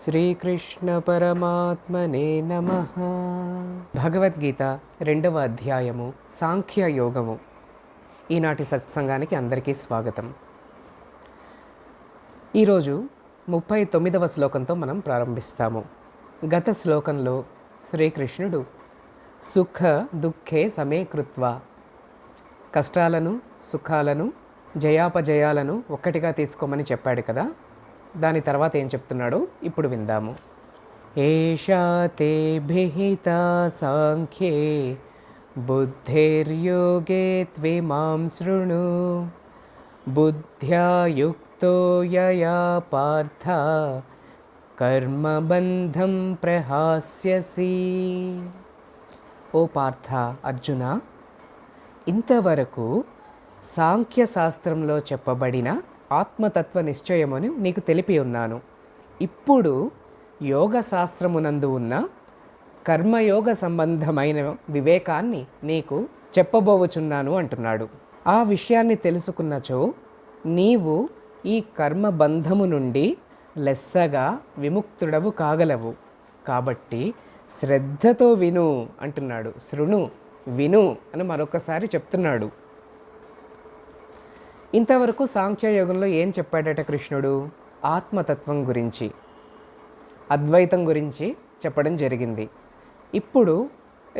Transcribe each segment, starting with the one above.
శ్రీకృష్ణ పరమాత్మనే నమః. భగవద్గీత 2వ అధ్యాయము సాంఖ్య యోగము. ఈనాటి సత్సంగానికి అందరికీ స్వాగతం. ఈరోజు 39వ శ్లోకంతో మనం ప్రారంభిస్తాము. గత శ్లోకంలో శ్రీకృష్ణుడు సుఖ దుఃఖే సమే కృత్వా, కష్టాలను సుఖాలను జయాపజయాలను ఒక్కటిగా తీసుకోమని చెప్పాడు కదా. దాని తర్వాత ఏం చెప్తున్నాడో ఇప్పుడు విందాము. ఏషా తే భిహితా సాంఖ్యే బుద్ధిర్యోగే త్విమాం శృణు బుద్ధ్యా యుక్తో యయా పార్థ కర్మబంధం ప్రహాస్యసి. ఓ పార్థ, అర్జున, ఇంతవరకు సాంఖ్యశాస్త్రంలో చెప్పబడిన ఆత్మతత్వ నిశ్చయమును నీకు తెలిపి ఉన్నాను. ఇప్పుడు యోగ శాస్త్రమునందు ఉన్న కర్మయోగ సంబంధమైన వివేకాన్ని నీకు చెప్పబోవచున్నాను అంటున్నాడు. ఆ విషయాన్ని తెలుసుకున్నచో నీవు ఈ కర్మబంధము నుండి లెస్సగా విముక్తుడవు కాగలవు. కాబట్టి శ్రద్ధతో విను అంటున్నాడు. శృణు, విను అని మరొకసారి చెప్తున్నాడు. ఇంతవరకు సాంఖ్యయోగంలో ఏం చెప్పాడట కృష్ణుడు? ఆత్మతత్వం గురించి, అద్వైతం గురించి చెప్పడం జరిగింది. ఇప్పుడు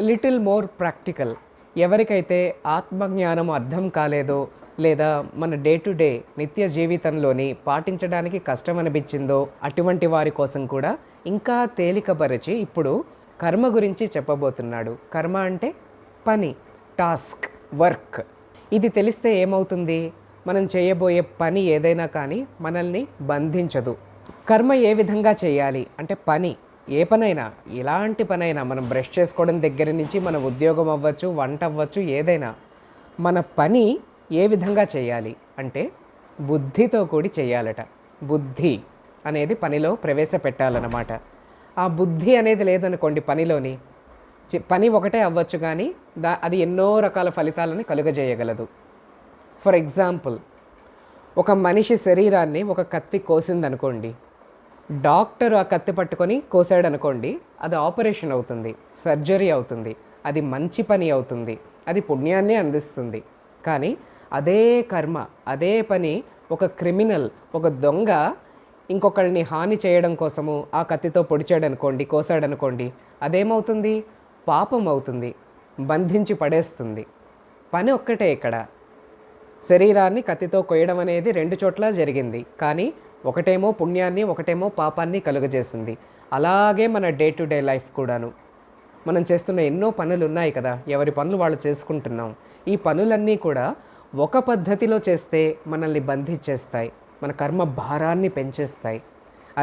లిటిల్ మోర్ ప్రాక్టికల్. ఎవరికైతే ఆత్మజ్ఞానం అర్థం కాలేదో, లేదా మన డే టు డే నిత్య జీవితంలోని పాటించడానికి కష్టం అనిపించిందో, అటువంటి వారి కోసం కూడా ఇంకా తేలికపరిచి ఇప్పుడు కర్మ గురించి చెప్పబోతున్నాడు. కర్మ అంటే పని, టాస్క్, వర్క్. ఇది తెలిస్తే ఏమవుతుంది? మనం చేయబోయే పని ఏదైనా కానీ మనల్ని బంధించదు. కర్మ ఏ విధంగా చేయాలి అంటే, పని ఏ పనైనా, ఎలాంటి పనైనా, మనం బ్రష్ చేసుకోవడం దగ్గర నుంచి మన ఉద్యోగం అవ్వచ్చు, వంట అవ్వచ్చు, ఏదైనా మన పని ఏ విధంగా చేయాలి అంటే బుద్ధితో కూడి చేయాలట. బుద్ధి అనేది పనిలో ప్రవేశపెట్టాలన్నమాట. ఆ బుద్ధి అనేది లేదనుకోండి పనిలోని, పని ఒకటే అవ్వచ్చు కానీ అది ఎన్నో రకాల ఫలితాలను కలుగజేయగలదు. ఫర్ ఎగ్జాంపుల్, ఒక మనిషి శరీరాన్ని ఒక కత్తి కోసిందనుకోండి, డాక్టర్ ఆ కత్తి పట్టుకొని కోసాడు అనుకోండి, అది ఆపరేషన్ అవుతుంది, సర్జరీ అవుతుంది, అది మంచి పని అవుతుంది, అది పుణ్యాన్ని అందిస్తుంది. కానీ అదే కర్మ, అదే పని ఒక క్రిమినల్, ఒక దొంగ ఇంకొకళ్ళని హాని చేయడం కోసము ఆ కత్తితో పొడిచాడు అనుకోండి, కోసాడనుకోండి, అదేమవుతుంది? పాపం అవుతుంది, బంధించి పడేస్తుంది. పని ఒక్కటే. ఇక్కడ శరీరాన్ని కత్తితో కొయ్యడం అనేది 2 చోట్ల జరిగింది, కానీ ఒకటేమో పుణ్యాన్ని, ఒకటేమో పాపాన్ని కలుగజేసింది. అలాగే మన డే టు డే లైఫ్ కూడాను మనం చేస్తున్న ఎన్నో పనులు ఉన్నాయి కదా, ఎవరి పనులు వాళ్ళు చేసుకుంటున్నాం. ఈ పనులన్నీ కూడా ఒక పద్ధతిలో చేస్తే మనల్ని బంధించేస్తాయి, మన కర్మ భారాన్ని పెంచేస్తాయి.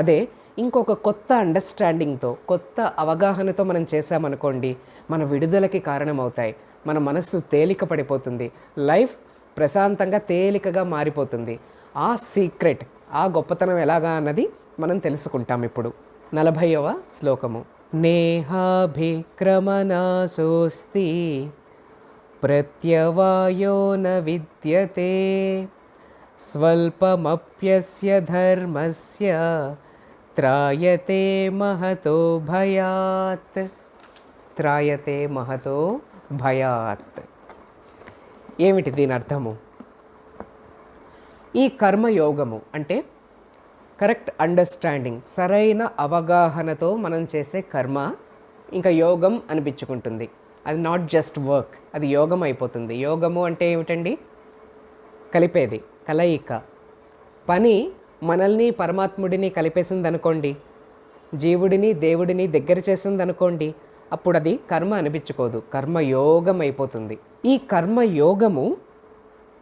అదే ఇంకొక కొత్త అండర్స్టాండింగ్తో, కొత్త అవగాహనతో మనం చేసామనుకోండి, మన విడుదలకి కారణమవుతాయి. మన మనస్సు తేలిక పడిపోతుంది, లైఫ్ ప్రశాంతంగా తేలికగా మారిపోతుంది. ఆ సీక్రెట్, ఆ గొప్పతనం ఎలాగా అన్నది మనం తెలుసుకుంటాం ఇప్పుడు. 40వ శ్లోకము. నేహాభిక్రమనాశోస్తి ప్రత్యవాయో న విద్యతే స్వల్పమప్యస్య ధర్మస్య త్రాయతే మహతో భయాత్. త్రాయతే మహతో భయాత్. ఏమిటి దీని అర్థము? ఈ కర్మయోగము అంటే కరెక్ట్ అండర్స్టాండింగ్, సరైన అవగాహనతో మనం చేసే కర్మ ఇంకా యోగం అనిపించుకుంటుంది. అది నాట్ జస్ట్ వర్క్, అది యోగం అయిపోతుంది. యోగము అంటే ఏమిటండి? కలిపేది, కలయిక. పని మనల్ని పరమాత్ముడిని కలిపేసింది అనుకోండి, జీవుడిని దేవుడిని దగ్గర చేసింది అనుకోండి, అప్పుడు అది కర్మ అనిపించుకోదు, కర్మయోగం అయిపోతుంది. ఈ కర్మయోగము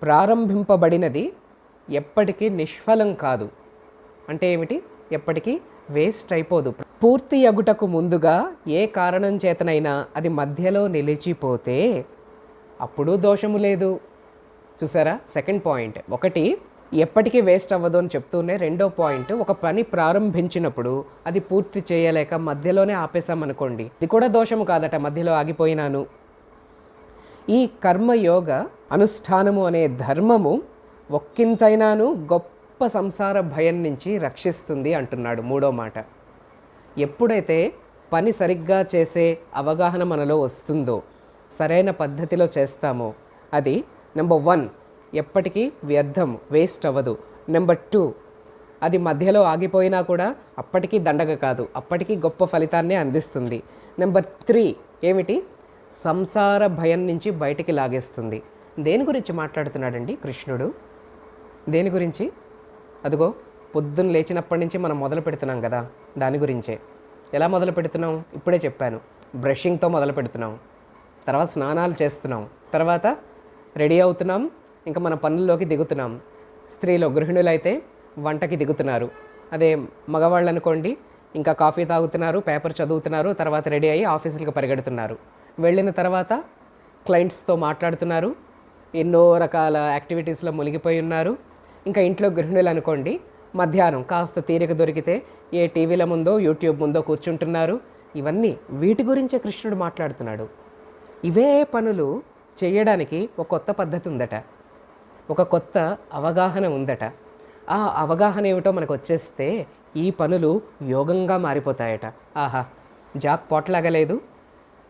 ప్రారంభింపబడినది ఎప్పటికీ నిష్ఫలం కాదు. అంటే ఏమిటి? ఎప్పటికీ వేస్ట్ అయిపోదు. పూర్తి అగుటకు ముందుగా ఏ కారణం చేతనైనా అది మధ్యలో నిలిచిపోతే అప్పుడు దోషము లేదు. చూసారా? Second point. ఒకటి, ఎప్పటికీ వేస్ట్ అవ్వదు అని చెప్తూనే, రెండో పాయింట్, ఒక పని ప్రారంభించినప్పుడు అది పూర్తి చేయలేక మధ్యలోనే ఆపేసామనుకోండి, ఇది కూడా దోషము కాదట, మధ్యలో ఆగిపోయినాను. ఈ కర్మయోగ అనుష్ఠానము అనే ధర్మము ఒక్కింతైనాను గొప్ప సంసార భయం నుంచి రక్షిస్తుంది అంటున్నాడు. మూడో మాట, ఎప్పుడైతే పని సరిగ్గా చేసే అవగాహన మనలో వస్తుందో, సరైన పద్ధతిలో చేస్తామో, అది నెంబర్ 1 ఎప్పటికీ వ్యర్థం, వేస్ట్ అవ్వదు. నెంబర్ 2 అది మధ్యలో ఆగిపోయినా కూడా అప్పటికీ దండగ కాదు, అప్పటికీ గొప్ప ఫలితాన్నే అందిస్తుంది. నెంబర్ 3 ఏమిటి? సంసార భయం నుంచి బయటికి లాగేస్తుంది. దేని గురించి మాట్లాడుతున్నాడండి కృష్ణుడు? దేని గురించి? అదిగో పొద్దున్న లేచినప్పటి నుంచి మనం మొదలు పెడుతున్నాం కదా, దాని గురించే. ఎలా మొదలు పెడుతున్నాం? ఇప్పుడే చెప్పాను. బ్రషింగ్తో మొదలు పెడుతున్నాం, తర్వాత స్నానాలు చేస్తున్నాం, తర్వాత రెడీ అవుతున్నాం, ఇంకా మన పనుల్లోకి దిగుతున్నాం. స్త్రీలు గృహిణులు అయితే వంటకి దిగుతున్నారు. అదే మగవాళ్ళు అనుకోండి, ఇంకా కాఫీ తాగుతున్నారు, పేపర్ చదువుతున్నారు, తర్వాత రెడీ అయ్యి ఆఫీసులకు పరిగెడుతున్నారు. వెళ్ళిన తర్వాత క్లయింట్స్తో మాట్లాడుతున్నారు, ఎన్నో రకాల యాక్టివిటీస్లో మునిగిపోయి ఉన్నారు. ఇంకా ఇంట్లో గృహిణులు అనుకోండి, మధ్యాహ్నం కాస్త తీరిక దొరికితే ఏ టీవీల ముందో యూట్యూబ్ ముందో కూర్చుంటున్నారు. ఇవన్నీ వీటి గురించే కృష్ణుడు మాట్లాడుతున్నాడు. ఇవే పనులు చేయడానికి ఒక కొత్త పద్ధతి ఉందట, ఒక కొత్త అవగాహన ఉందట. ఆ అవగాహన ఏమిటో మనకు వచ్చేస్తే ఈ పనులు యోగంగా మారిపోతాయట. ఆహా, జాక్ పాట్లాగా లేదు,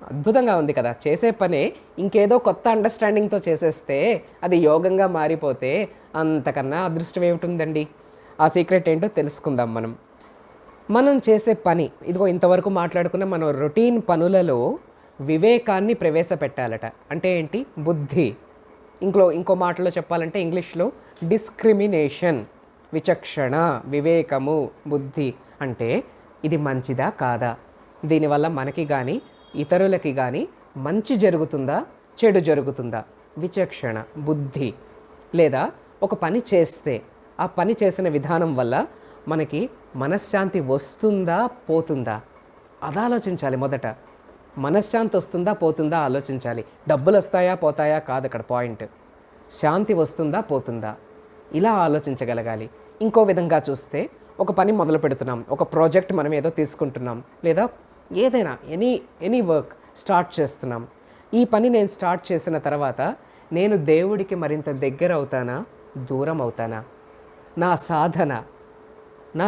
అద్భుతంగా ఉంది కదా. చేసే పనే ఇంకేదో కొత్త అండర్స్టాండింగ్తో చేసేస్తే అది యోగంగా మారిపోతే అంతకన్నా అదృష్టం ఏమిటి? ఆ సీక్రెట్ ఏంటో తెలుసుకుందాం. మనం చేసే పని, ఇదిగో ఇంతవరకు మాట్లాడుకున్న మన రొటీన్ పనులలో వివేకాన్ని ప్రవేశపెట్టాలట. అంటే ఏంటి? బుద్ధి. ఇంకో మాటలో చెప్పాలంటే ఇంగ్లీష్లో డిస్క్రిమినేషన్, విచక్షణ, వివేకము, బుద్ధి. అంటే ఇది మంచిదా కాదా, దీనివల్ల మనకి కానీ ఇతరులకి కానీ మంచి జరుగుతుందా చెడు జరుగుతుందా, విచక్షణ, బుద్ధి. లేదా ఒక పని చేస్తే ఆ పని చేసిన విధానం వల్ల మనకి మనశ్శాంతి వస్తుందా పోతుందా, అది ఆలోచించాలి. మొదట మనశ్శాంతి వస్తుందా పోతుందా ఆలోచించాలి. డబ్బులు వస్తాయా పోతాయా కాదు అక్కడ పాయింట్. శాంతి వస్తుందా పోతుందా, ఇలా ఆలోచించగలగాలి. ఇంకో విధంగా చూస్తే, ఒక పని మొదలు పెడుతున్నాం, ఒక ప్రాజెక్ట్ మనం ఏదో తీసుకుంటున్నాం, లేదా ఏదైనా ఎనీ వర్క్ స్టార్ట్ చేస్తున్నాం. ఈ పని నేను స్టార్ట్ చేసిన తర్వాత నేను దేవుడికి మరింత దగ్గర అవుతానా దూరం అవుతానా, నా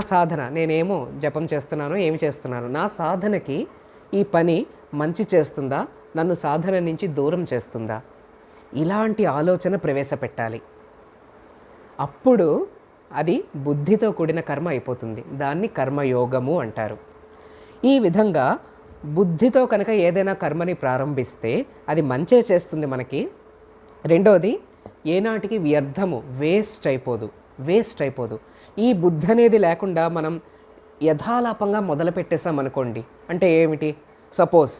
సాధన నేనేమో జపం చేస్తున్నాను, ఏమి చేస్తున్నాను, నా సాధనకి ఈ పని మంచి చేస్తుందా, నన్ను సాధన నుంచి దూరం చేస్తుందా, ఇలాంటి ఆలోచన ప్రవేశపెట్టాలి. అప్పుడు అది బుద్ధితో కూడిన కర్మ అయిపోతుంది. దాన్ని కర్మయోగము అంటారు. ఈ విధంగా బుద్ధితో కనుక ఏదైనా కర్మని ప్రారంభిస్తే అది మంచే చేస్తుంది మనకి. రెండోది, ఏనాటికి వ్యర్థము, వేస్ట్ అయిపోదు. ఈ బుద్ధి అనేది లేకుండా మనం యథాలాపంగా మొదలు పెట్టేసామనుకోండి. అంటే ఏమిటి? సపోజ్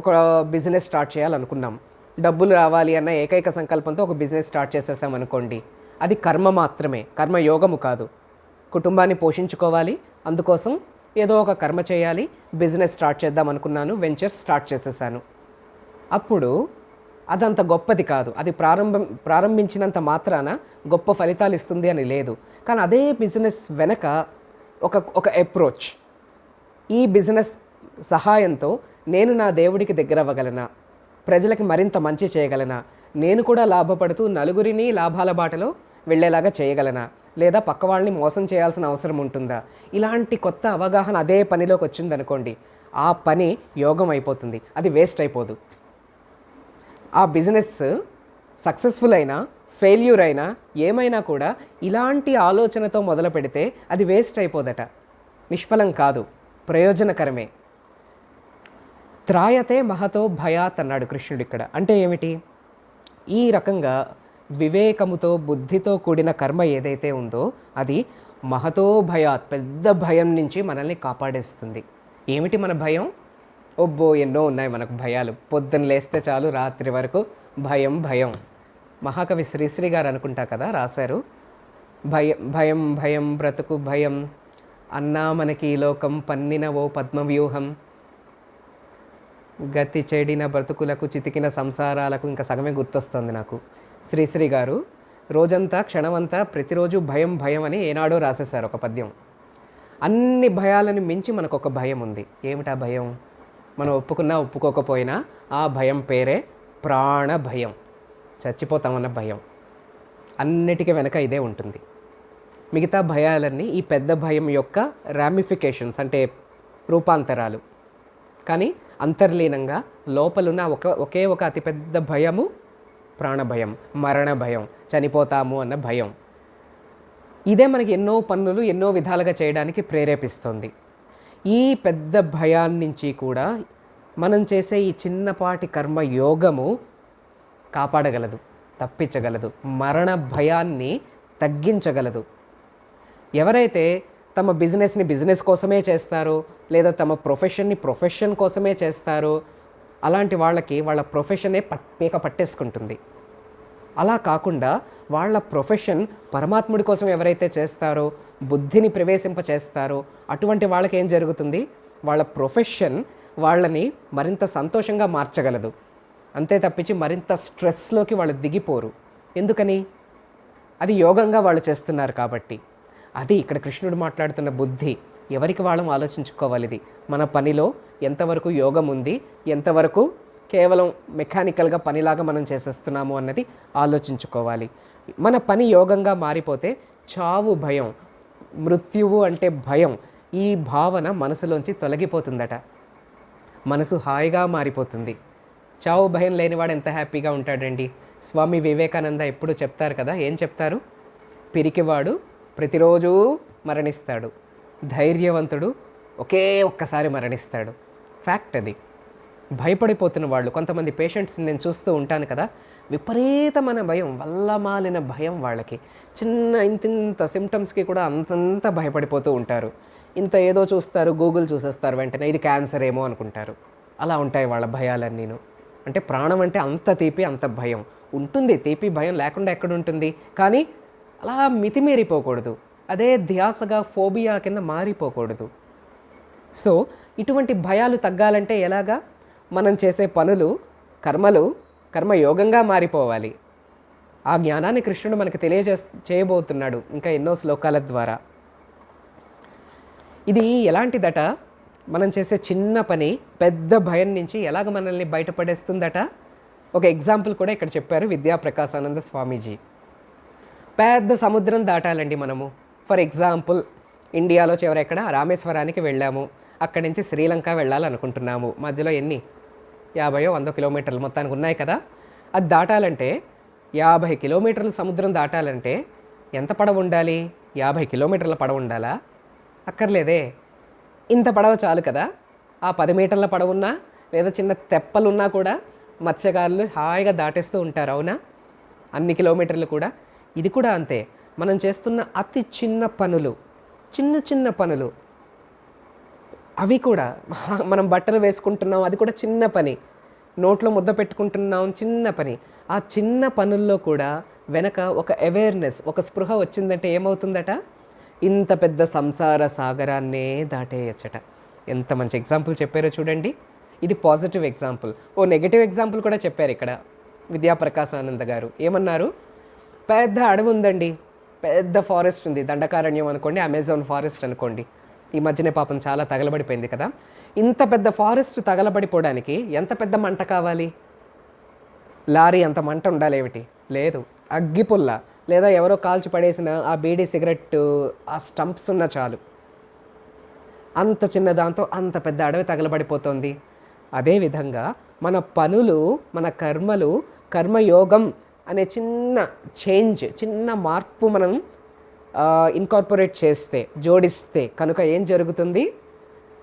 ఒక బిజినెస్ స్టార్ట్ చేయాలనుకున్నాం, డబ్బులు రావాలి అన్న ఏకైక సంకల్పంతో ఒక బిజినెస్ స్టార్ట్ చేసేసామనుకోండి. అది కర్మ మాత్రమే, కర్మయోగము కాదు. కుటుంబాన్ని పోషించుకోవాలి, అందుకోసం ఏదో ఒక కర్మ చేయాలి, బిజినెస్ స్టార్ట్ చేద్దాం అనుకున్నాను, వెంచర్ స్టార్ట్ చేసేసాను. అప్పుడు అదంత గొప్పది కాదు. అది ప్రారంభించినంత మాత్రాన గొప్ప ఫలితాలు ఇస్తుంది అని లేదు. కానీ అదే బిజినెస్ వెనక ఒక అప్రోచ్, ఈ బిజినెస్ సహాయంతో నేను నా దేవుడికి దగ్గర అవ్వగలనా, ప్రజలకి మరింత మంచి చేయగలనా, నేను కూడా లాభపడుతూ నలుగురిని లాభాల బాటలో వెళ్ళేలాగా చేయగలనా, లేదా పక్క వాళ్ళని మోసం చేయాల్సిన అవసరం ఉంటుందా, ఇలాంటి కొత్త అవగాహన అదే పనిలోకి వచ్చిందనుకోండి, ఆ పని యోగం అయిపోతుంది. అది వేస్ట్ అయిపోదు. ఆ బిజినెస్ సక్సెస్ఫుల్ అయినా ఫెయిల్యూర్ అయినా ఏమైనా కూడా ఇలాంటి ఆలోచనతో మొదలు పెడితే అది వేస్ట్ అయిపోదట, నిష్ఫలం కాదు, ప్రయోజనకరమే. త్రాయతే మహతో భయాత్ అన్నాడు కృష్ణుడు ఇక్కడ. అంటే ఏమిటి? ఈ రకంగా వివేకముతో బుద్ధితో కూడిన కర్మ ఏదైతే ఉందో అది మహతో భయాత్, పెద్ద భయం నుంచి మనల్ని కాపాడేస్తుంది. ఏమిటి మన భయం? ఒబ్బో, ఎన్నో ఉన్నాయి మనకు భయాలు. పొద్దున్న లేస్తే చాలు రాత్రి వరకు భయం. మహాకవి శ్రీశ్రీ గారు అనుకుంటా కదా రాశారు, భయం బ్రతుకు భయం అన్నా మనకి ఈ లోకం పన్నిన ఓ పద్మవ్యూహం, గతి చెడిన బ్రతుకులకు చితికిన సంసారాలకు. ఇంకా సగమే గుర్తొస్తుంది నాకు. శ్రీశ్రీ గారు రోజంతా క్షణమంతా ప్రతిరోజు భయం అని ఏనాడో రాసేశారు ఒక పద్యం. అన్ని భయాలను మించి మనకు ఒక భయం ఉంది. ఏమిటా భయం? మనం ఒప్పుకున్నా ఒప్పుకోకపోయినా ఆ భయం పేరే ప్రాణ భయం, చచ్చిపోతామన్న భయం. అన్నిటికీ వెనక ఇదే ఉంటుంది. మిగతా భయాలన్నీ ఈ పెద్ద భయం యొక్క రామిఫికేషన్స్, అంటే రూపాంతరాలు. కానీ అంతర్లీనంగా లోపలున్న ఒకే ఒక అతిపెద్ద భయము ప్రాణభయం, మరణ భయం, చనిపోతాము అన్న భయం. ఇదే మనకి ఎన్నో పనులు ఎన్నో విధాలుగా చేయడానికి ప్రేరేపిస్తుంది. ఈ పెద్ద భయాన్నించి కూడా మనం చేసే ఈ చిన్నపాటి కర్మ యోగము కాపాడగలదు, తప్పించగలదు, మరణ భయాన్ని తగ్గించగలదు. ఎవరైతే తమ బిజినెస్ని బిజినెస్ కోసమే చేస్తారో, లేదా తమ ప్రొఫెషన్ని ప్రొఫెషన్ కోసమే చేస్తారో, అలాంటి వాళ్ళకి వాళ్ళ ప్రొఫెషనే పీక పట్టేసుకుంటుంది. అలా కాకుండా వాళ్ళ ప్రొఫెషన్ పరమాత్ముడి కోసం ఎవరైతే చేస్తారో, బుద్ధిని ప్రవేశింప చేస్తారో, అటువంటి వాళ్ళకి ఏం జరుగుతుంది? వాళ్ళ ప్రొఫెషన్ వాళ్ళని మరింత సంతోషంగా మార్చగలదు. అంతే తప్పించి మరింత స్ట్రెస్లోకి వాళ్ళు దిగిపోరు. ఎందుకని? అది యోగంగా వాళ్ళు చేస్తున్నారు కాబట్టి. అది ఇక్కడ కృష్ణుడు మాట్లాడుతున్న బుద్ధి. ఎవరికి వాళ్ళం ఆలోచించుకోవాలి. ఇది మన పనిలో ఎంతవరకు యోగం ఉంది, ఎంతవరకు కేవలం మెకానికల్గా పనిలాగా మనం చేసేస్తున్నాము అన్నది ఆలోచించుకోవాలి. మన పని యోగంగా మారిపోతే చావు భయం, మృత్యువు అంటే భయం, ఈ భావన మనసులోంచి తొలగిపోతుందట. మనసు హాయిగా మారిపోతుంది. చావు భయం లేనివాడు ఎంత హ్యాపీగా ఉంటాడండి. స్వామి వివేకానంద ఎప్పుడు చెప్తారు కదా, ఏం చెప్తారు? పిరికివాడు ప్రతిరోజు మరణిస్తాడు, ధైర్యవంతుడు ఒక్కసారి మరణిస్తాడు. ఫ్యాక్ట్ అది. భయపడిపోతున్న వాళ్ళు కొంతమంది పేషెంట్స్ నేను చూస్తూ ఉంటాను కదా, విపరీతమైన భయం, వల్లమాలిన భయం వాళ్ళకి. చిన్న ఇంత సిమ్టమ్స్కి కూడా అంతంత భయపడిపోతూ ఉంటారు. ఇంత ఏదో చూస్తారు, గూగుల్ చూసేస్తారు, వెంటనే ఇది క్యాన్సర్ ఏమో అనుకుంటారు. అలా ఉంటాయి వాళ్ళ భయాలన్నీను. అంటే ప్రాణం అంటే అంత తీపి, అంత భయం ఉంటుంది. తీపి భయం లేకుండా ఎక్కడ ఉంటుంది? కానీ అలా మితిమీరిపోకూడదు. అదే ధ్యాసగా ఫోబియా కింద మారిపోకూడదు. సో ఇటువంటి భయాలు తగ్గాలంటే ఎలాగా? మనం చేసే పనులు, కర్మయోగంగా మారిపోవాలి. ఆ జ్ఞానాన్ని కృష్ణుడు మనకు చేయబోతున్నాడు ఇంకా ఎన్నో శ్లోకాల ద్వారా. ఇది ఎలాంటిదట? మనం చేసే చిన్న పని పెద్ద భయం నుంచి ఎలాగ మనల్ని బయటపడేస్తుందట. ఒక ఎగ్జాంపుల్ కూడా ఇక్కడ చెప్పారు విద్యాప్రకాశానంద స్వామీజీ. పెద్ద సముద్రం దాటాలండి మనము. ఫర్ ఎగ్జాంపుల్ ఇండియాలో చివరెక్కడ రామేశ్వరానికి వెళ్ళాము, అక్కడి నుంచి శ్రీలంక వెళ్ళాలనుకుంటున్నాము. మధ్యలో ఎన్ని 50-100 కిలోమీటర్లు మొత్తానికి ఉన్నాయి కదా. అది దాటాలంటే 50 కిలోమీటర్ల సముద్రం దాటాలంటే ఎంత పడవ ఉండాలి? 50 కిలోమీటర్ల పడవ ఉండాలా? అక్కర్లేదే, ఇంత పడవ చాలు కదా. ఆ 10 మీటర్ల పడవ ఉన్నా లేదా చిన్న తెప్పలున్నా కూడా మత్స్యకారులు హాయిగా దాటేస్తూ ఉంటారు, అవునా? అన్ని కిలోమీటర్లు కూడా. ఇది కూడా అంతే. మనం చేస్తున్న అతి చిన్న పనులు, చిన్న పనులు, అవి కూడా మనం బట్టలు వేసుకుంటున్నాం, అది కూడా చిన్న పని. నోట్లో ముద్ద పెట్టుకుంటున్నాం, చిన్న పని. ఆ చిన్న పనుల్లో కూడా వెనక ఒక అవేర్నెస్, ఒక స్పృహ వచ్చిందంటే ఏమవుతుందట? ఇంత పెద్ద సంసార సాగరాన్నే దాటేయచ్చట. ఎంత మంచి ఎగ్జాంపుల్ చెప్పారో చూడండి. ఇది positive example. O negative example కూడా చెప్పారు ఇక్కడ విద్యాప్రకాశానంద గారు. ఏమన్నారు? పెద్ద అడవి ఉందండి, పెద్ద ఫారెస్ట్ ఉంది, దండకారణ్యం అనుకోండి, అమెజాన్ ఫారెస్ట్ అనుకోండి. ఈ మధ్యనే పాపం చాలా తగలబడిపోయింది కదా. ఇంత పెద్ద ఫారెస్ట్ తగలబడిపోవడానికి ఎంత పెద్ద మంట కావాలి? లారీ అంత మంట ఉండాలి ఏమిటి? లేదు, అగ్గిపుల్ల లేదా ఎవరో కాల్చి పడేసిన ఆ బీడీ సిగరెట్ ఆ స్టంప్స్ ఉన్న చాలు. అంత చిన్న దాంతో అంత పెద్ద అడవి తగలబడిపోతుంది. అదేవిధంగా మన పనులు, మన కర్మలు, కర్మయోగం అనే చిన్న చేంజ్, చిన్న మార్పు మనం ఇన్కార్పొరేట్ చేస్తే, జోడిస్తే కనుక ఏం జరుగుతుంది?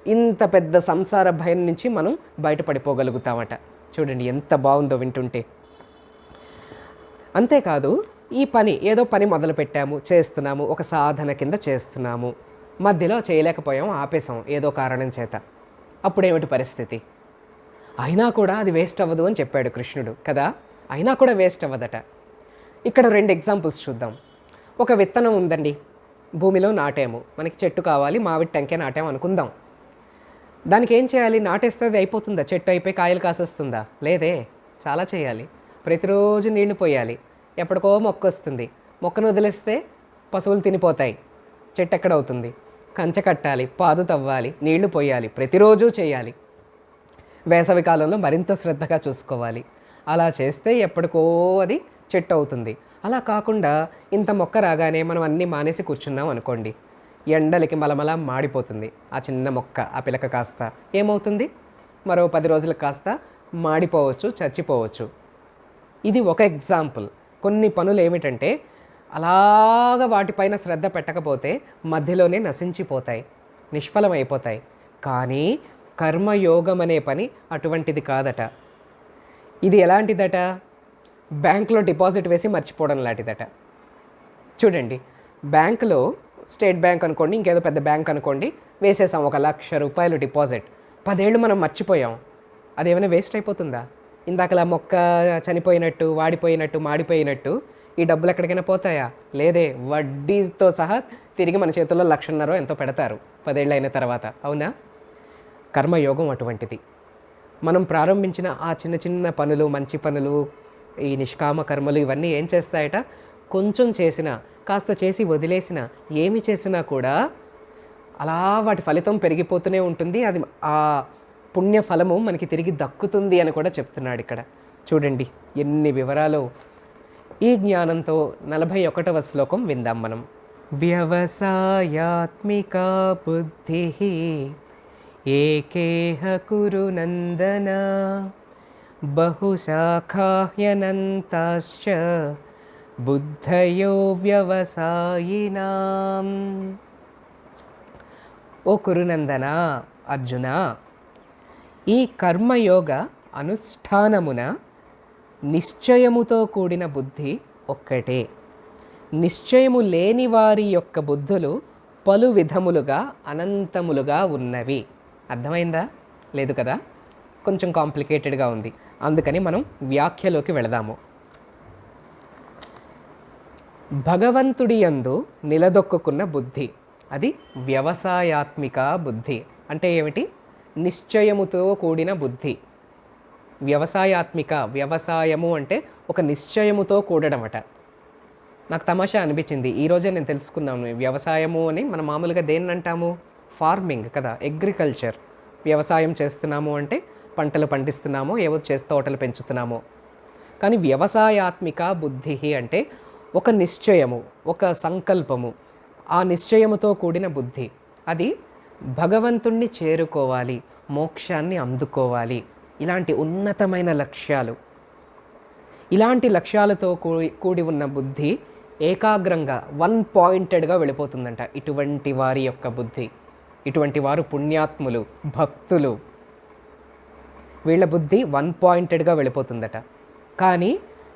ఇంత పెద్ద సంసార భయం నుంచి మనం బయటపడిపోగలుగుతామట. చూడండి ఎంత బాగుందో వింటుంటే. అంతేకాదు, ఈ పని ఏదో పని మొదలుపెట్టాము, చేస్తున్నాము, ఒక సాధన కింద చేస్తున్నాము, మధ్యలో చేయలేకపోయాము, ఆపేసాం ఏదో కారణం చేత. అప్పుడేమిటి పరిస్థితి? అయినా కూడా అది వేస్ట్ అవ్వదు అని చెప్పాడు కృష్ణుడు కదా. అయినా కూడా వేస్ట్ అవ్వదట. ఇక్కడ 2 ఎగ్జాంపుల్స్ చూద్దాం. ఒక విత్తనం ఉందండి, భూమిలో నాటాము, మనకి చెట్టు కావాలి, మామిడి టెంకే నాటాము అనుకుందాం. దానికి ఏం చేయాలి? నాటేస్తే అది అయిపోతుందా? చెట్టు అయిపోయి కాయలు కాసేస్తుందా? లేదే, చాలా చేయాలి. ప్రతిరోజు నీళ్లు పోయాలి. ఎప్పటికో మొక్క వస్తుంది. మొక్కను వదిలేస్తే పశువులు తినిపోతాయి, చెట్టు ఎక్కడవుతుంది? కంచె కట్టాలి, పాదు తవ్వాలి, నీళ్లు పోయాలి, ప్రతిరోజు చేయాలి. వేసవి కాలంలో మరింత శ్రద్ధగా చూసుకోవాలి. అలా చేస్తే ఎప్పటికో అది చెట్టు అవుతుంది. అలా కాకుండా ఇంత మొక్క రాగానే మనం అన్నీ మానేసి కూర్చున్నాం అనుకోండి, ఎండలకి మలమల మాడిపోతుంది ఆ చిన్న మొక్క, ఆ పిలక కాస్త ఏమవుతుంది, మరో 10 రోజులకు కాస్త మాడిపోవచ్చు, చచ్చిపోవచ్చు. ఇది ఒక ఎగ్జాంపుల్. కొన్ని పనులు ఏమిటంటే అలాగా వాటిపైన శ్రద్ధ పెట్టకపోతే మధ్యలోనే నశించిపోతాయి, నిష్ఫలమైపోతాయి. కానీ కర్మయోగం అనే పని అటువంటిది కాదట. ఇది ఎలాంటిదట, బ్యాంకులో డిపాజిట్ వేసి మర్చిపోవడం లాంటిదట. చూడండి, బ్యాంకులో స్టేట్ బ్యాంక్ అనుకోండి, ఇంకేదో పెద్ద బ్యాంక్ అనుకోండి, వేసేసాం 1,00,000 డిపాజిట్. 10 ఏళ్ళు మనం మర్చిపోయాం, అదేమైనా వేస్ట్ అయిపోతుందా? ఇందాకలా మొక్క చనిపోయినట్టు, వాడిపోయినట్టు, మాడిపోయినట్టు ఈ డబ్బులు ఎక్కడికైనా పోతాయా? లేదే, వడ్డీతో సహా తిరిగి మన చేతుల్లో 1,50,000 ఎంతో పెడతారు 10 ఏళ్ళు అయిన తర్వాత. అవునా? కర్మయోగం అటువంటిది. మనం ప్రారంభించిన ఆ చిన్న చిన్న పనులు, మంచి పనులు, ఈ నిష్కామ కర్మలు ఇవన్నీ ఏం చేస్తాయట, కొంచెం చేసినా, కాస్త చేసి వదిలేసినా, ఏమి చేసినా కూడా అలా వాటి ఫలితం పెరిగిపోతూనే ఉంటుంది. అది ఆ పుణ్య ఫలము మనకి తిరిగి దక్కుతుంది అని కూడా చెప్తున్నాడు ఇక్కడ. చూడండి ఎన్ని వివరాలు. ఈ జ్ఞానంతో 41వ శ్లోకం విందాం మనం. వ్యవసాయాత్మికా బుద్ధి ఏకేహ కురు నందన బహుశాఖాహ్యనంతాశ్చ బుద్ధయో వ్యవసాయినాం. ఓ కురునందన, అర్జున, ఈ కర్మయోగ అనుష్ఠానమున నిశ్చయముతో కూడిన బుద్ధి ఒక్కటే. నిశ్చయము లేని వారి యొక్క బుద్ధులు పలు విధములుగా అనంతములుగా ఉన్నవి. అర్థమైందా? లేదు కదా, కొంచెం కాంప్లికేటెడ్గా ఉంది. అందుకని మనం వ్యాఖ్యలోకి వెళదాము. భగవంతుడి యందు నిలదొక్కున్న బుద్ధి, అది వ్యవసాయాత్మిక బుద్ధి. అంటే ఏమిటి? నిశ్చయముతో కూడిన బుద్ధి. వ్యవసాయాత్మిక, వ్యవసాయము అంటే ఒక నిశ్చయముతో కూడడమట. నాకు తమాషా అనిపించింది, ఈరోజే నేను తెలుసుకున్నాను. వ్యవసాయము అని మనం మామూలుగా దేన్ని అంటాము? ఫార్మింగ్ కదా, అగ్రికల్చర్. వ్యవసాయం చేస్తున్నాము అంటే పంటలు పండిస్తున్నాము, ఏవో తోటలు పెంచుతున్నాము. కానీ వ్యవసాయాత్మిక బుద్ధి అంటే ఒక నిశ్చయము, ఒక సంకల్పము, ఆ నిశ్చయముతో కూడిన బుద్ధి. అది భగవంతుణ్ణి చేరుకోవాలి, మోక్షాన్ని అందుకోవాలి, ఇలాంటి ఉన్నతమైన లక్ష్యాలు. ఇలాంటి లక్ష్యాలతో కూడి ఉన్న బుద్ధి ఏకాగ్రంగా, వన్ పాయింటెడ్గా వెళ్ళిపోతుందంట. ఇటువంటి వారి యొక్క బుద్ధి, ఇటువంటి వారు పుణ్యాత్ములు, భక్తులు, వీళ్ళ బుద్ధి వన్ పాయింటెడ్గా వెళ్ళిపోతుందట. కానీ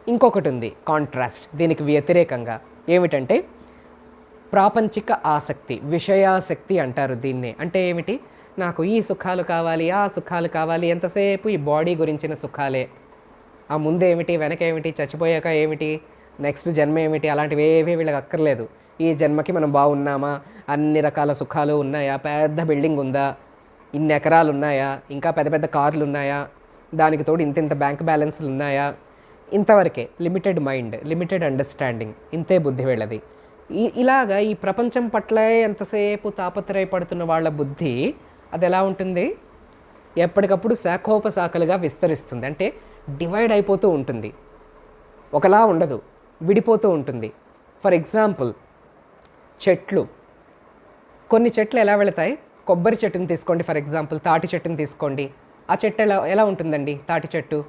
ఇంకొకటి ఉంది కాంట్రాస్ట్, దీనికి వ్యతిరేకంగా. ఏమిటంటే ప్రాపంచిక ఆసక్తి, విషయాసక్తి అంటారు దీన్నే. అంటే ఏమిటి? నాకు ఈ సుఖాలు కావాలి, ఆ సుఖాలు కావాలి, ఎంతసేపు ఈ బాడీ గురించిన సుఖాలే. ఆ ముందేమిటి, వెనకేమిటి, చచ్చిపోయాక ఏమిటి, నెక్స్ట్ జన్మ ఏమిటి, అలాంటివి ఏవి వీళ్ళకి అక్కర్లేదు. ఈ జన్మకి మనం బాగున్నామా, అన్ని రకాల సుఖాలు ఉన్నాయా, పెద్ద బిల్డింగ్ ఉందా, ఇన్ని ఎకరాలు ఉన్నాయా, ఇంకా పెద్ద పెద్ద కార్లు ఉన్నాయా, దానికి తోడు ఇంత బ్యాంక్ బ్యాలెన్స్లు ఉన్నాయా, ఇంతవరకే. లిమిటెడ్ మైండ్, లిమిటెడ్ అండర్స్టాండింగ్, ఇంతే బుద్ధి వీళ్ళది. ఇలాగా ఈ ప్రపంచం పట్లే ఎంతసేపు తాపత్రయపడుతున్న వాళ్ళ బుద్ధి అది ఎలా ఉంటుంది? ఎప్పటికప్పుడు శాఖోపశాఖలుగా విస్తరిస్తుంది. అంటే డివైడ్ అయిపోతూ ఉంటుంది, ఒకలా ఉండదు, విడిపోతూ ఉంటుంది. ఫర్ ఎగ్జాంపుల్, చెట్లు, కొన్ని చెట్లు ఎలా వెళతాయి? కొబ్బరి చెట్టుని తీసుకోండి, ఫర్ ఎగ్జాంపుల్ తాటి చెట్టుని తీసుకోండి. ఆ చెట్టు ఎలా ఉంటుందండి? తాటి చెట్టు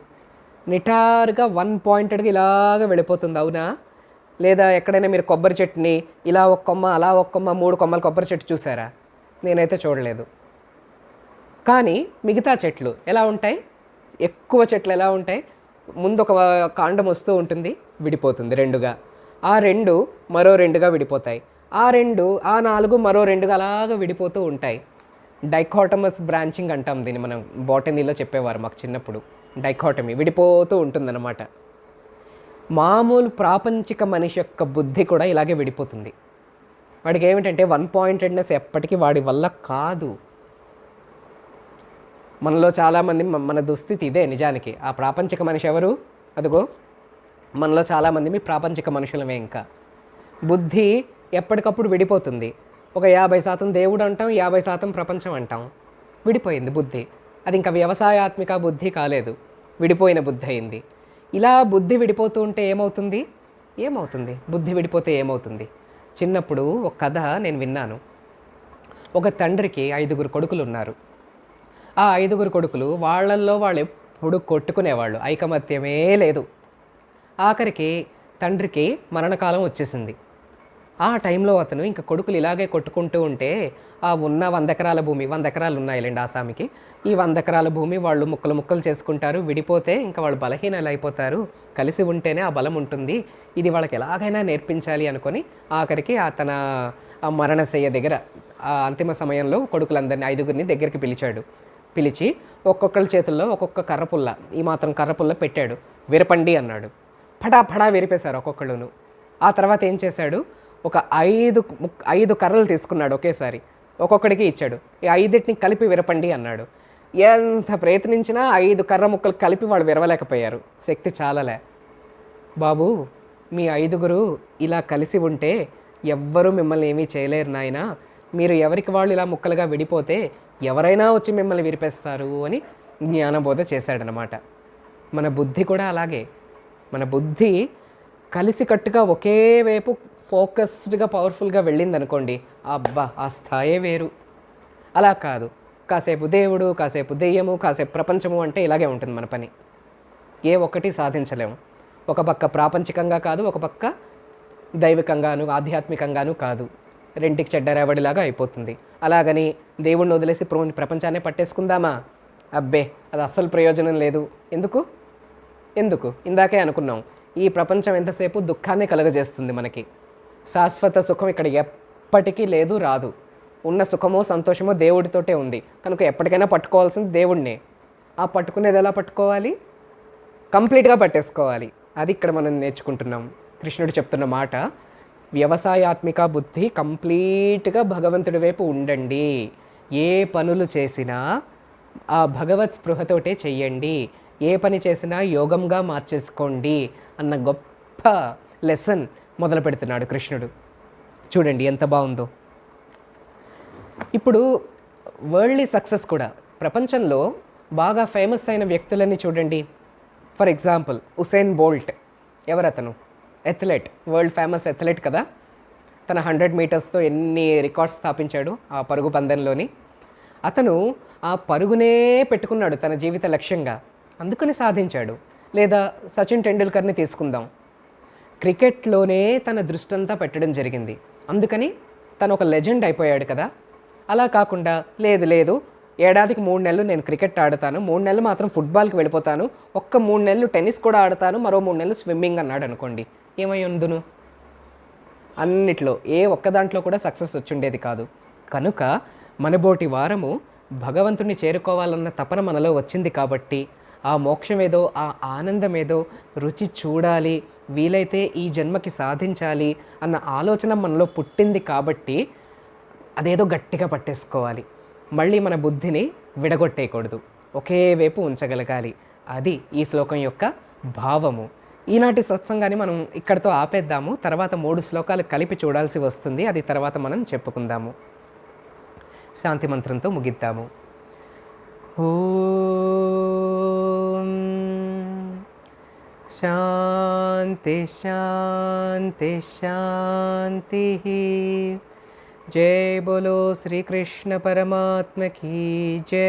నిటారుగా వన్ పాయింటెడ్గా ఇలాగ వెళ్ళిపోతుంది, అవునా? లేదా ఎక్కడైనా మీరు కొబ్బరి చెట్టుని ఇలా ఒక కొమ్మ, అలా ఒక కొమ్మ, 3 కొమ్మలు కొబ్బరి చెట్టు చూసారా? నేనైతే చూడలేదు. కానీ మిగతా చెట్లు ఎలా ఉంటాయి? ఎక్కువ చెట్లు ఎలా ఉంటాయి? ముందు ఒక కాండం వస్తూ ఉంటుంది, విడిపోతుంది రెండుగా, ఆ 2 మరో 2గా విడిపోతాయి, ఆ 2, ఆ 4 మరో 2గా అలాగా విడిపోతూ ఉంటాయి. డైకాటమస్ బ్రాంచింగ్ అంటాం దీన్ని, మనం బాటనీలో చెప్పేవారు మాకు చిన్నప్పుడు. డైకాటమీ, విడిపోతూ ఉంటుందన్నమాట. మామూలు ప్రాపంచిక మనిషి యొక్క బుద్ధి కూడా ఇలాగే విడిపోతుంది. వాడికి ఏమిటంటే వన్ పాయింటెడ్నెస్ ఎప్పటికీ వాడి వల్ల కాదు. మనలో చాలామంది, మన దుస్థితి ఇదే నిజానికి. ఆ ప్రాపంచిక మనిషి ఎవరు? అదిగో మనలో చాలామంది మీ ప్రాపంచిక మనుషులమే. ఇంకా బుద్ధి ఎప్పటికప్పుడు విడిపోతుంది. ఒక 50% దేవుడు అంటాం, 50% ప్రపంచం అంటాం. విడిపోయింది బుద్ధి. అది ఇంకా వ్యవసాయాత్మిక బుద్ధి కాలేదు, విడిపోయిన బుద్ధి అయింది. ఇలా బుద్ధి విడిపోతూ ఉంటే ఏమవుతుంది? ఏమవుతుంది బుద్ధి విడిపోతే ఏమవుతుంది? చిన్నప్పుడు ఒక కథ నేను విన్నాను. ఒక తండ్రికి 5 కొడుకులు ఉన్నారు. ఆ 5 కొడుకులు వాళ్ళల్లో వాళ్ళు ఎప్పుడు కొట్టుకునేవాళ్ళు, ఐకమత్యమే లేదు. ఆఖరికి తండ్రికి మరణకాలం వచ్చేసింది. ఆ టైంలో అతను ఇంకా కొడుకులు ఇలాగే కొట్టుకుంటూ ఉంటే ఆ ఉన్న 100 ఎకరాల భూమి, 100 ఎకరాలు ఉన్నాయిలేండి ఆసామికి, ఈ 100 ఎకరాల భూమి వాళ్ళు ముక్కలు ముక్కలు చేసుకుంటారు. విడిపోతే ఇంకా వాళ్ళు బలహీనలు అయిపోతారు. కలిసి ఉంటేనే ఆ బలం ఉంటుంది. ఇది వాళ్ళకి ఎలాగైనా నేర్పించాలి అనుకొని ఆఖరికి తన మరణశయ్య దగ్గర ఆ అంతిమ సమయంలో కొడుకులందరినీ 5గురిని దగ్గరికి పిలిచి ఒక్కొక్కళ్ళ చేతుల్లో ఒక్కొక్క కర్రపుల్ల, ఈ మాత్రం కర్రపుల్ల పెట్టాడు. విరపండి అన్నాడు. ఫడా విరిపేశారు ఒక్కొక్కళ్ళును. ఆ తర్వాత ఏం చేశాడు? ఒక 5 కర్రలు తీసుకున్నాడు ఒకేసారి, ఒక్కొక్కడికి ఇచ్చాడు. ఈ 5టిని కలిపి విరపండి అన్నాడు. ఎంత ప్రయత్నించినా 5 కర్ర ముక్కలు కలిపి వాళ్ళు విరవలేకపోయారు. శక్తి చాలలే. బాబు, మీ 5గురు ఇలా కలిసి ఉంటే ఎవ్వరూ మిమ్మల్ని ఏమీ చేయలేరు నాయనా. మీరు ఎవరికి వాళ్ళు ఇలా ముక్కలుగా విడిపోతే ఎవరైనా వచ్చి మిమ్మల్ని విరిపేస్తారు అని జ్ఞానబోధ చేశాడనమాట. మన బుద్ధి కూడా అలాగే. మన బుద్ధి కలిసికట్టుగా ఒకే వైపు ఫోకస్డ్గా పవర్ఫుల్గా వెళ్ళింది అనుకోండి, అబ్బా ఆ స్థాయే వేరు. అలా కాదు, కాసేపు దేవుడు, కాసేపు దెయ్యము, కాసేపు ప్రపంచము అంటే ఇలాగే ఉంటుంది మన పని. ఏ ఒక్కటి సాధించలేము. ఒక పక్క ప్రాపంచికంగా కాదు, ఒక పక్క దైవికంగాను ఆధ్యాత్మికంగాను కాదు. రెంటికి చెడ్డరేవడిలాగా అయిపోతుంది. అలాగని దేవుణ్ణి వదిలేసి ప్రపంచాన్ని పట్టేసుకుందామా? అబ్బే, అది అస్సలు ప్రయోజనం లేదు. ఎందుకు ఇందాకే అనుకున్నాం, ఈ ప్రపంచం ఎంతసేపు దుఃఖాన్ని కలుగజేస్తుంది మనకి. శాశ్వత సుఖం ఇక్కడ ఎప్పటికీ లేదు, రాదు. ఉన్న సుఖమో సంతోషమో దేవుడితోటే ఉంది. కనుక ఎప్పటికైనా పట్టుకోవాల్సింది దేవుడినే. ఆ పట్టుకునేది ఎలా పట్టుకోవాలి? కంప్లీట్గా పట్టేసుకోవాలి. అది ఇక్కడ మనం నేర్చుకుంటున్నాం. కృష్ణుడు చెప్తున్న మాట, వ్యవసాయాత్మిక బుద్ధి కంప్లీట్గా భగవంతుడి వైపు ఉండండి. ఏ పనులు చేసినా ఆ భగవత్ స్పృహతోటే చెయ్యండి. ఏ పని చేసినా యోగంగా మార్చేసుకోండి అన్న గొప్ప లెసన్ మొదలు పెడుతున్నాడు కృష్ణుడు. చూడండి ఎంత బాగుందో. ఇప్పుడు వరల్డ్లీ సక్సెస్ కూడా, ప్రపంచంలో బాగా ఫేమస్ అయిన వ్యక్తులని చూడండి. For example Usain Bolt. ఎవరతను? ఎథ్లెట్, వరల్డ్ ఫేమస్ ఎథ్లెట్ కదా. తన 100 మీటర్స్తో ఎన్ని రికార్డ్స్ స్థాపించాడు ఆ పరుగు పందెంలోని. అతను ఆ పరుగునే పెట్టుకున్నాడు తన జీవిత లక్ష్యంగా, అందుకని సాధించాడు. లేదా సచిన్ టెండూల్కర్ని తీసుకుందాం. క్రికెట్లోనే తన దృష్టి అంతా పెట్టడం జరిగింది, అందుకని తను ఒక లెజెండ్ అయిపోయాడు కదా. అలా కాకుండా లేదు ఏడాదికి 3 నెలలు నేను క్రికెట్ ఆడతాను, 3 నెలలు మాత్రం ఫుట్బాల్కి వెళ్ళిపోతాను, ఒక్క 3 నెలలు టెన్నిస్ కూడా ఆడతాను, మరో 3 నెలలు స్విమ్మింగ్ అన్నాడు అనుకోండి, ఏమై ఉందును? అన్నిట్లో ఏ ఒక్క దాంట్లో కూడా సక్సెస్ వచ్చుండేది కాదు. కనుక మనబోటి వారము భగవంతుని చేరుకోవాలన్న తపన మనలో వచ్చింది కాబట్టి ఆ మోక్షమేదో, ఆ ఆనందమేదో రుచి చూడాలి, వీలైతే ఈ జన్మకి సాధించాలి అన్న ఆలోచన మనలో పుట్టింది కాబట్టి అదేదో గట్టిగా పట్టేసుకోవాలి. మళ్ళీ మన బుద్ధిని విడగొట్టేయకూడదు, ఒకే వైపు ఉంచగలగాలి. అది ఈ శ్లోకం యొక్క భావము. ఈనాటి సత్సంగాన్ని మనం ఇక్కడితో ఆపేద్దాము. తర్వాత 3 శ్లోకాలు కలిపి చూడాల్సి వస్తుంది, అది తర్వాత మనం చెప్పుకుందాము. శాంతి మంత్రంతో ముగిద్దాము. ఓం శాంతి శాంతి శాంతి. జై బోలో శ్రీకృష్ణ పరమాత్మ కీ జై.